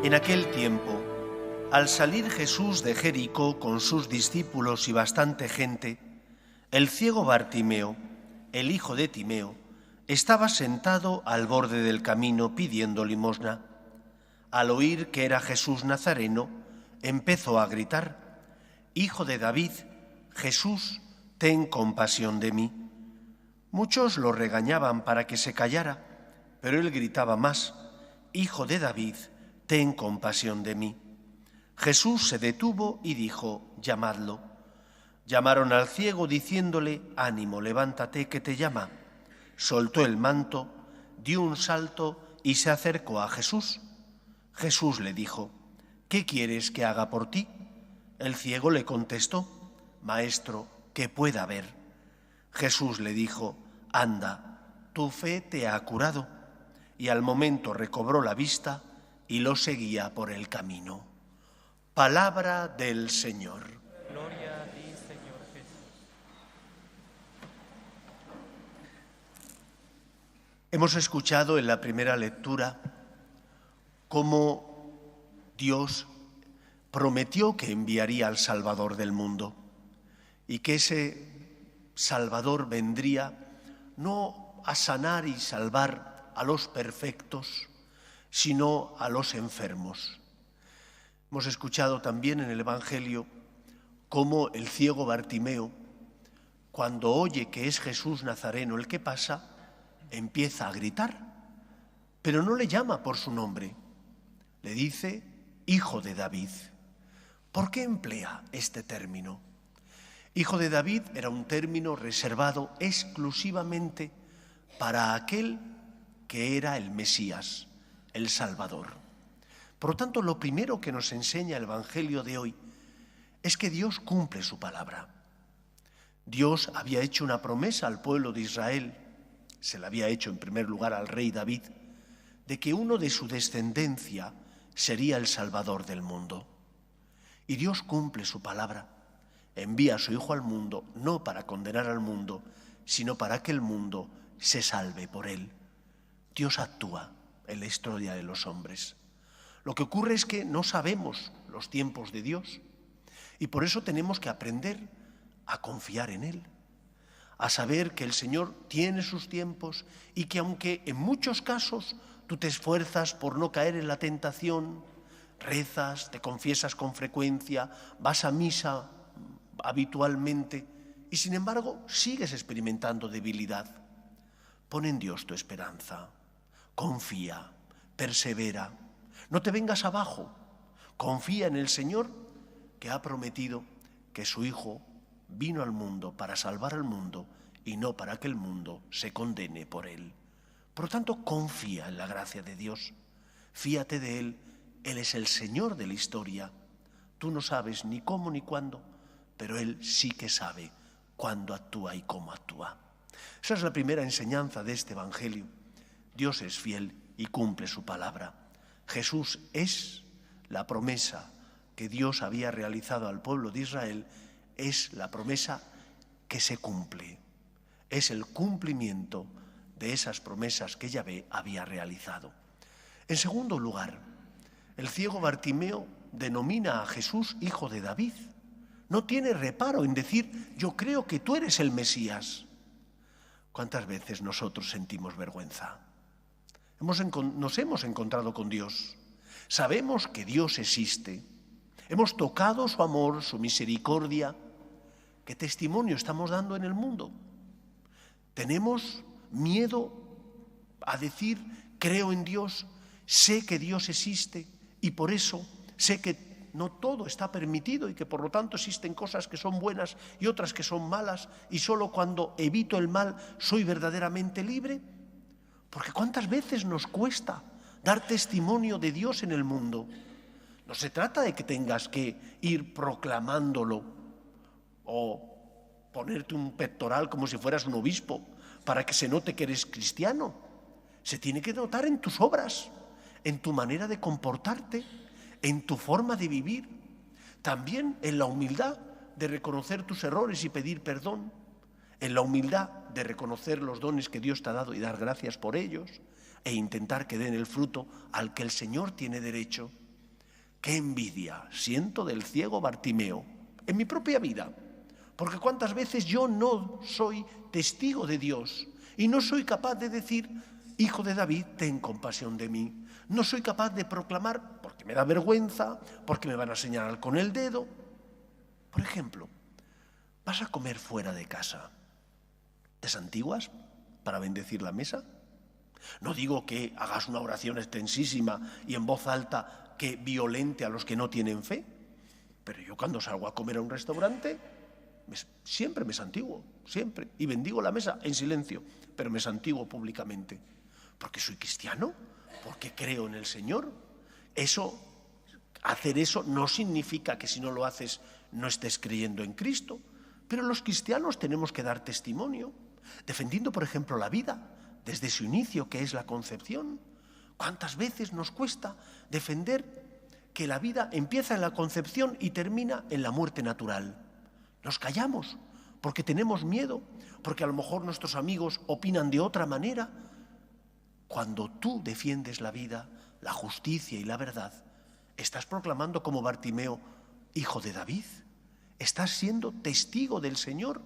En aquel tiempo, al salir Jesús de Jericó con sus discípulos y bastante gente, el ciego Bartimeo, el hijo de Timeo, estaba sentado al borde del camino pidiendo limosna. Al oír que era Jesús Nazareno, empezó a gritar: «Hijo de David, Jesús, ten compasión de mí». Muchos lo regañaban para que se callara, pero él gritaba más: «Hijo de David, ten compasión de mí». Jesús se detuvo y dijo: «Llamadlo». Llamaron al ciego diciéndole: «Ánimo, levántate, que te llama». Soltó el manto, dio un salto y se acercó a Jesús. Jesús le dijo: «¿Qué quieres que haga por ti?». El ciego le contestó: «Maestro, que pueda ver». Jesús le dijo: «Anda, tu fe te ha curado». Y al momento recobró la vista y lo seguía por el camino. Palabra del Señor. Gloria a ti, Señor Jesús. Hemos escuchado en la primera lectura cómo Dios prometió que enviaría al Salvador del mundo y que ese Salvador vendría no a sanar y salvar a los perfectos, sino a los enfermos. Hemos escuchado también en el Evangelio cómo el ciego Bartimeo, cuando oye que es Jesús Nazareno el que pasa, empieza a gritar, pero no le llama por su nombre, le dice: «Hijo de David». ¿Por qué emplea este término? Hijo de David era un término reservado exclusivamente para aquel que era el Mesías, el Salvador. Por lo tanto, lo primero que nos enseña el Evangelio de hoy es que Dios cumple su palabra. Dios había hecho una promesa al pueblo de Israel, se la había hecho en primer lugar al rey David, de que uno de su descendencia sería el Salvador del mundo. Y Dios cumple su palabra, envía a su Hijo al mundo, no para condenar al mundo, sino para que el mundo se salve por él. Dios actúa en la historia de los hombres. Lo que ocurre es que no sabemos los tiempos de Dios y por eso tenemos que aprender a confiar en Él, a saber que el Señor tiene sus tiempos y que aunque en muchos casos tú te esfuerzas por no caer en la tentación, rezas, te confiesas con frecuencia, vas a misa habitualmente y sin embargo sigues experimentando debilidad, pon en Dios tu esperanza, confía, persevera, no te vengas abajo, confía en el Señor que ha prometido que su Hijo vino al mundo para salvar al mundo y no para que el mundo se condene por él. Por lo tanto, confía en la gracia de Dios, fíate de Él, Él es el Señor de la historia. Tú no sabes ni cómo ni cuándo, pero Él sí que sabe cuándo actúa y cómo actúa. Esa es la primera enseñanza de este Evangelio. Dios es fiel y cumple su palabra. Jesús es la promesa que Dios había realizado al pueblo de Israel, es la promesa que se cumple. Es el cumplimiento de esas promesas que Yahvé había realizado. En segundo lugar, el ciego Bartimeo denomina a Jesús Hijo de David. No tiene reparo en decir: yo creo que tú eres el Mesías. ¿Cuántas veces nosotros sentimos vergüenza? Nos hemos encontrado con Dios. Sabemos que Dios existe. Hemos tocado su amor, su misericordia. ¿Qué testimonio estamos dando en el mundo? Tenemos miedo a decir: creo en Dios, sé que Dios existe y por eso sé que no todo está permitido y que por lo tanto existen cosas que son buenas y otras que son malas y solo cuando evito el mal soy verdaderamente libre. Porque ¿cuántas veces nos cuesta dar testimonio de Dios en el mundo? No se trata de que tengas que ir proclamándolo o ponerte un pectoral como si fueras un obispo para que se note que eres cristiano. Se tiene que notar en tus obras, en tu manera de comportarte, en tu forma de vivir, también en la humildad de reconocer tus errores y pedir perdón, en la humildad de reconocer los dones que Dios te ha dado y dar gracias por ellos, e intentar que den el fruto al que el Señor tiene derecho. qué envidia siento del ciego Bartimeo en mi propia vida. Porque cuántas veces yo no soy testigo de Dios y no soy capaz de decir, Hijo de David, ten compasión de mí. No soy capaz de proclamar porque me da vergüenza, porque me van a señalar con el dedo. Por ejemplo, vas a comer fuera de casa. ¿Te santiguas para bendecir la mesa? No digo que hagas una oración extensísima y en voz alta que violente a los que no tienen fe, pero yo cuando salgo a comer a un restaurante siempre me santiguo, siempre, y bendigo la mesa en silencio, pero me santiguo públicamente, porque soy cristiano, porque creo en el Señor. Hacer eso no significa que si no lo haces no estés creyendo en Cristo, pero los cristianos tenemos que dar testimonio, defendiendo, por ejemplo, la vida desde su inicio, que es la concepción. ¿Cuántas veces nos cuesta defender que la vida empieza en la concepción y termina en la muerte natural? Nos callamos porque tenemos miedo, porque a lo mejor nuestros amigos opinan de otra manera. Cuando tú defiendes la vida, la justicia y la verdad, estás proclamando como Bartimeo, Hijo de David. Estás siendo testigo del Señor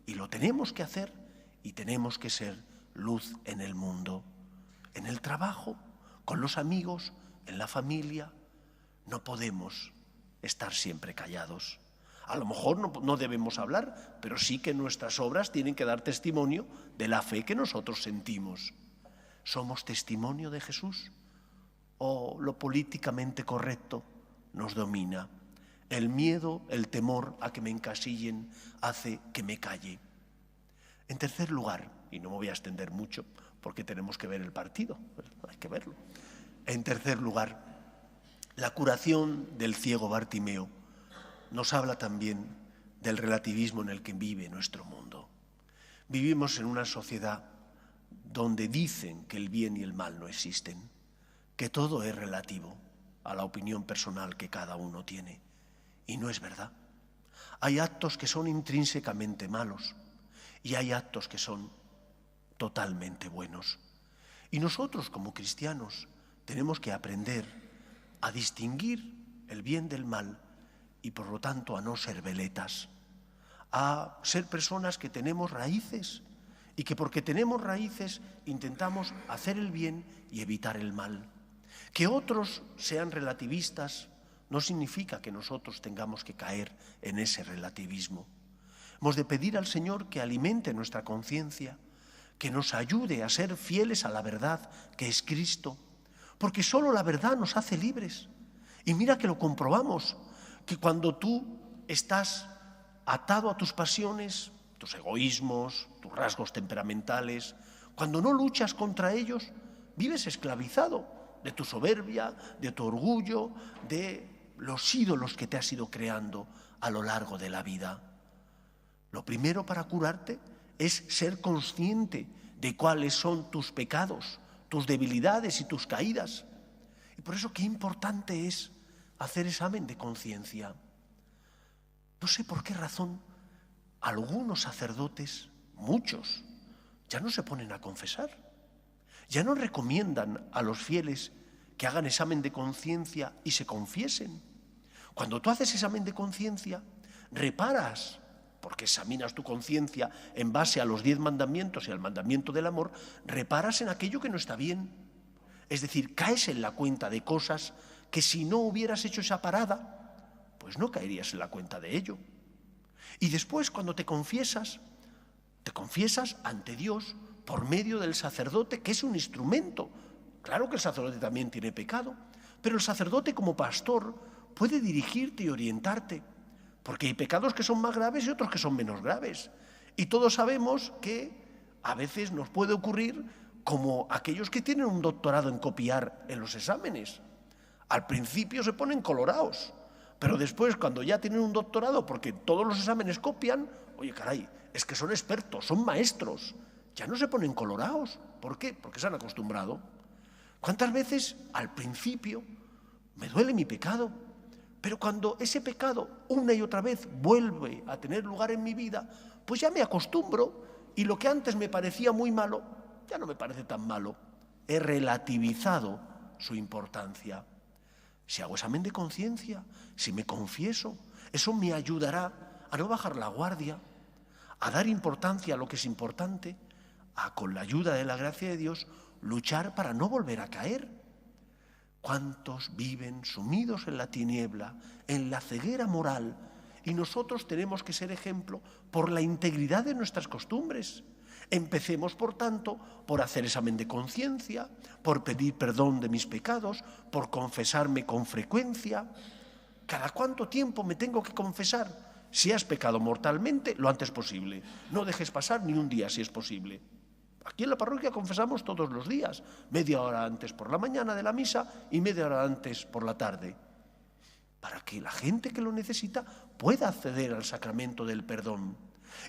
y lo tenemos que hacer y tenemos que ser luz en el mundo, en el trabajo, con los amigos, en la familia. No podemos estar siempre callados. A lo mejor no debemos hablar, pero sí que nuestras obras tienen que dar testimonio de la fe que nosotros sentimos. ¿Somos testimonio de Jesús? ¿O lo políticamente correcto nos domina? El miedo, el temor a que me encasillen hace que me calle. En tercer lugar, y no me voy a extender mucho porque tenemos que ver el partido, hay que verlo. En tercer lugar, la curación del ciego Bartimeo nos habla también del relativismo en el que vive nuestro mundo. Vivimos en una sociedad donde dicen que el bien y el mal no existen, que todo es relativo a la opinión personal que cada uno tiene. Y no es verdad. Hay actos que son intrínsecamente malos y hay actos que son totalmente buenos. Y nosotros como cristianos tenemos que aprender a distinguir el bien del mal y por lo tanto a no ser veletas, a ser personas que tenemos raíces y que porque tenemos raíces intentamos hacer el bien y evitar el mal. Que otros sean relativistas no significa que nosotros tengamos que caer en ese relativismo. Hemos de pedir al Señor que alimente nuestra conciencia, que nos ayude a ser fieles a la verdad que es Cristo, porque solo la verdad nos hace libres. Y mira que lo comprobamos, que cuando tú estás atado a tus pasiones, tus egoísmos, tus rasgos temperamentales, cuando no luchas contra ellos, vives esclavizado de tu soberbia, de tu orgullo, de los ídolos que te has ido creando a lo largo de la vida. Lo primero para curarte es ser consciente de cuáles son tus pecados, tus debilidades y tus caídas. Y por eso qué importante es hacer examen de conciencia. No sé por qué razón algunos sacerdotes, muchos, ya no se ponen a confesar. Ya no recomiendan a los fieles que hagan examen de conciencia y se confiesen. Cuando tú haces examen de conciencia, reparas, porque examinas tu conciencia en base a los 10 mandamientos y al mandamiento del amor, reparas en aquello que no está bien. Es decir, caes en la cuenta de cosas que si no hubieras hecho esa parada, pues no caerías en la cuenta de ello. Y después, cuando te confiesas ante Dios por medio del sacerdote, que es un instrumento. Claro que el sacerdote también tiene pecado, pero el sacerdote como pastor puede dirigirte y orientarte, porque hay pecados que son más graves y otros que son menos graves. Y todos sabemos que a veces nos puede ocurrir como aquellos que tienen un doctorado en copiar en los exámenes. Al principio se ponen colorados, pero después cuando ya tienen un doctorado, porque todos los exámenes copian, oye caray, es que son expertos, son maestros, ya no se ponen colorados. ¿Por qué? Porque se han acostumbrado. ¿Cuántas veces al principio me duele mi pecado? Pero cuando ese pecado una y otra vez vuelve a tener lugar en mi vida, pues ya me acostumbro y lo que antes me parecía muy malo, ya no me parece tan malo. He relativizado su importancia. Si hago examen de conciencia, si me confieso, eso me ayudará a no bajar la guardia, a dar importancia a lo que es importante, a, con la ayuda de la gracia de Dios, luchar para no volver a caer. ¿Cuántos viven sumidos en la tiniebla, en la ceguera moral? Y nosotros tenemos que ser ejemplo por la integridad de nuestras costumbres. Empecemos, por tanto, por hacer examen de conciencia, por pedir perdón de mis pecados, por confesarme con frecuencia. ¿Cada cuánto tiempo me tengo que confesar? Si has pecado mortalmente, lo antes posible. No dejes pasar ni un día si es posible. Aquí en la parroquia confesamos todos los días, media hora antes por la mañana de la misa y media hora antes por la tarde, para que la gente que lo necesita pueda acceder al sacramento del perdón.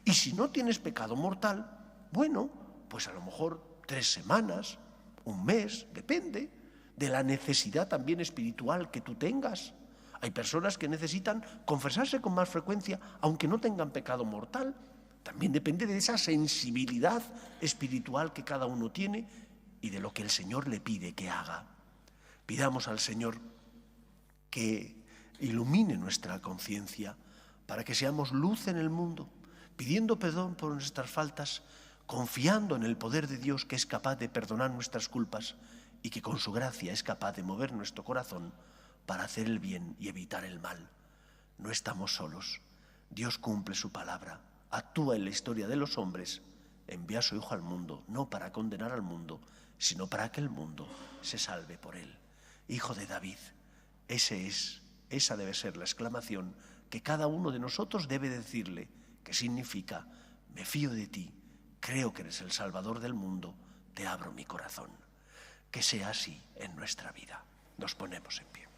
Y si no tienes pecado mortal, bueno, pues a lo mejor 3 semanas, un mes, depende de la necesidad también espiritual que tú tengas. Hay personas que necesitan confesarse con más frecuencia, aunque no tengan pecado mortal. También depende de esa sensibilidad espiritual que cada uno tiene y de lo que el Señor le pide que haga. Pidamos al Señor que ilumine nuestra conciencia para que seamos luz en el mundo, pidiendo perdón por nuestras faltas, confiando en el poder de Dios que es capaz de perdonar nuestras culpas y que con su gracia es capaz de mover nuestro corazón para hacer el bien y evitar el mal. No estamos solos. Dios cumple su palabra, actúa en la historia de los hombres, envía a su Hijo al mundo, no para condenar al mundo, sino para que el mundo se salve por él. Hijo de David, esa debe ser la exclamación que cada uno de nosotros debe decirle, que significa: me fío de ti, creo que eres el Salvador del mundo, te abro mi corazón. Que sea así en nuestra vida. Nos ponemos en pie.